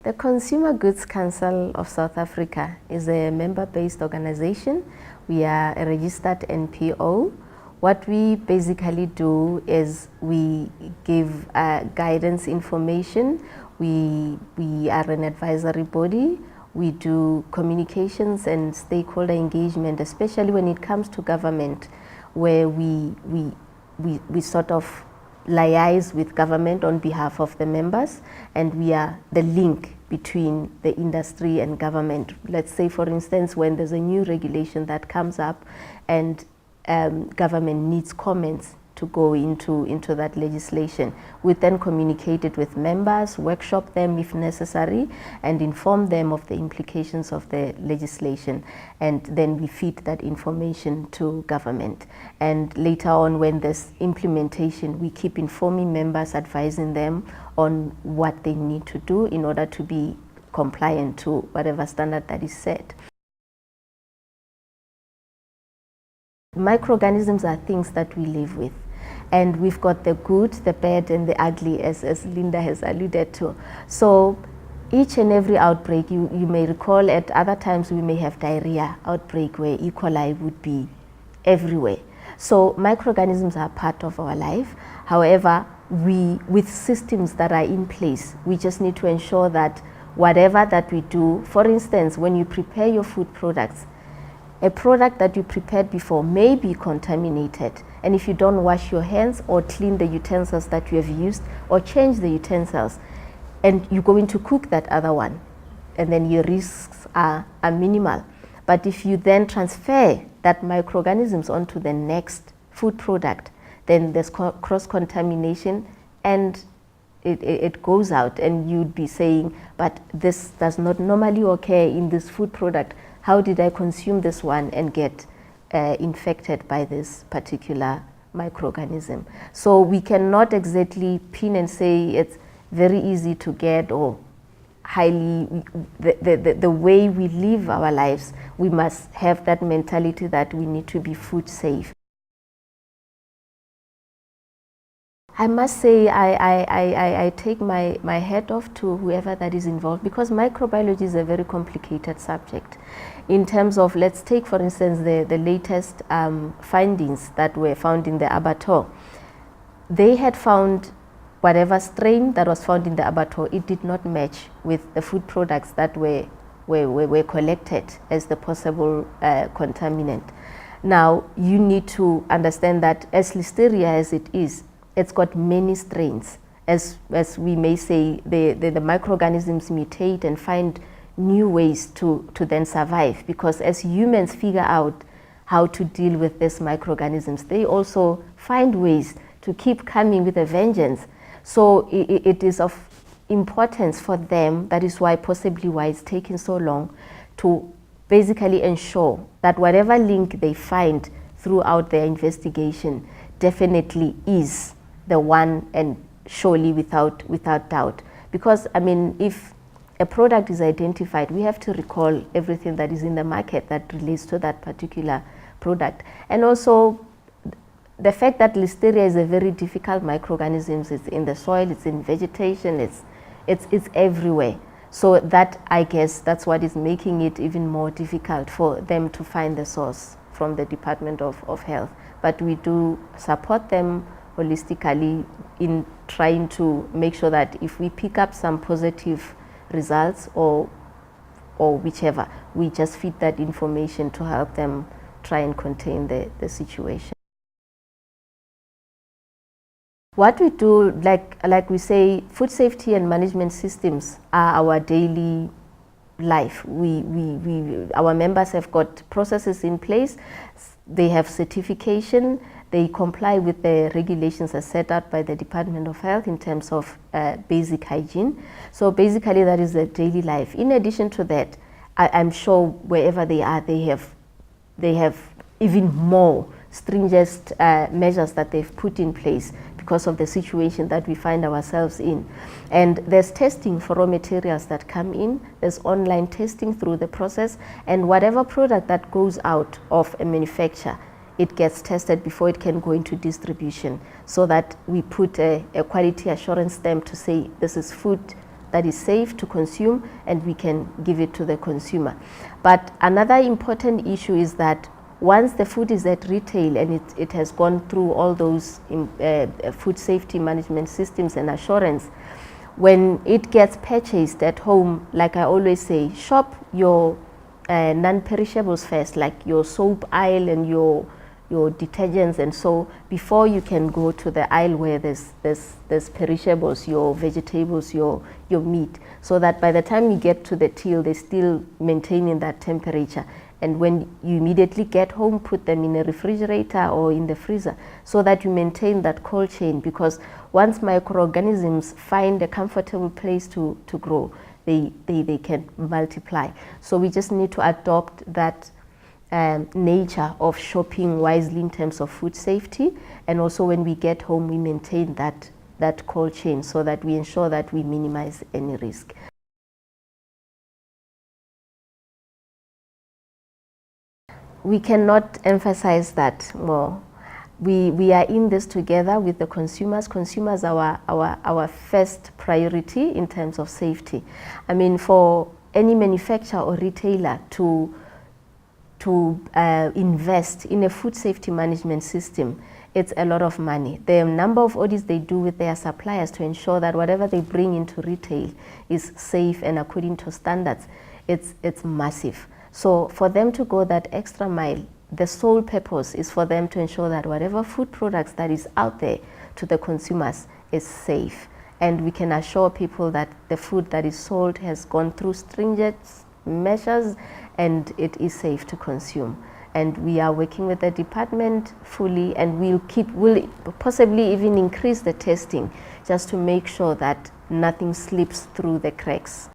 The Consumer Goods Council of South Africa is a member-based organization. We are a registered NPO. What we basically do is we give guidance information. We are an advisory body. We do communications and stakeholder engagement, especially when it comes to government, where we sort of liaise with government on behalf of the members, and we are the link between the industry and government. Let's say, for instance, when there's a new regulation that comes up and government needs comments to go into that legislation, we then communicate it with members, workshop them if necessary, and inform them of the implications of the legislation, and then we feed that information to government. And later on, when there's implementation, we keep informing members, advising them on what they need to do in order to be compliant to whatever standard that is set. Microorganisms are things that we live with, and we've got the good, the bad, and the ugly, as Linda has alluded to. So each and every outbreak, you may recall at other times we may have diarrhea outbreak where E. coli would be everywhere. So microorganisms are part of our life. However, with systems that are in place, we just need to ensure that whatever that we do, for instance, when you prepare your food products, a product that you prepared before may be contaminated, and if you don't wash your hands or clean the utensils that you have used or change the utensils, and you're going to cook that other one, and then your risks are minimal. But if you then transfer that microorganisms onto the next food product, then there's cross-contamination, and it goes out, and you'd be saying, but this does not normally occur in this food product. How did I consume this one and get infected by this particular microorganism? So we cannot exactly pin and say it's very easy to get or highly, the way we live our lives, we must have that mentality that we need to be food safe. I must say I take my hat off to whoever that is involved, because microbiology is a very complicated subject. In terms of, let's take for instance the latest findings that were found in the abattoir. They had found whatever strain that was found in the abattoir, it did not match with the food products that were collected as the possible contaminant. Now you need to understand that as Listeria as it is, it's got many strains. As we may say, the microorganisms mutate and find new ways to then survive, because as humans figure out how to deal with these microorganisms, they also find ways to keep coming with a vengeance. So it is of importance for them, that is why possibly why it's taking so long, to basically ensure that whatever link they find throughout their investigation definitely is the one, and surely without doubt. Because I mean, if a product is identified, we have to recall everything that is in the market that relates to that particular product. And also the fact that Listeria is a very difficult microorganism. It's in the soil, it's in vegetation, it's everywhere. So that, I guess, that's what is making it even more difficult for them to find the source from the Department of Health. But we do support them holistically in trying to make sure that if we pick up some positive results or whichever, we just feed that information to help them try and contain the situation. What we do, like we say, food safety and management systems are our daily life. Our members have got processes in place. They have certification. They comply with the regulations as set out by the Department of Health in terms of basic hygiene. So basically that is their daily life. In addition to that, I'm sure wherever they are, they have even more stringent measures that they've put in place because of the situation that we find ourselves in. And there's testing for raw materials that come in, there's online testing through the process, and whatever product that goes out of a manufacturer, it gets tested before it can go into distribution, so that we put a quality assurance stamp to say this is food that is safe to consume, and we can give it to the consumer. But another important issue is that once the food is at retail and it has gone through all those food safety management systems and assurance, when it gets purchased at home, like I always say, shop your non-perishables first, like your soap aisle and your detergents, and so before you can go to the aisle where there's perishables, your vegetables, your meat, so that by the time you get to the till, they're still maintaining that temperature. And when you immediately get home, put them in a refrigerator or in the freezer, so that you maintain that cold chain, because once microorganisms find a comfortable place to grow, they can multiply. So we just need to adopt that nature of shopping wisely in terms of food safety, and also when we get home, we maintain that cold chain so that we ensure that we minimize any risk. We cannot emphasize that more. We are in this together with the consumers. Consumers are our first priority in terms of safety. I mean, for any manufacturer or retailer to invest in a food safety management system, it's a lot of money. The number of audits they do with their suppliers to ensure that whatever they bring into retail is safe and according to standards, it's massive. So for them to go that extra mile, the sole purpose is for them to ensure that whatever food products that is out there to the consumers is safe. And we can assure people that the food that is sold has gone through stringent measures and it is safe to consume. And we are working with the department fully, and we'll possibly even increase the testing just to make sure that nothing slips through the cracks.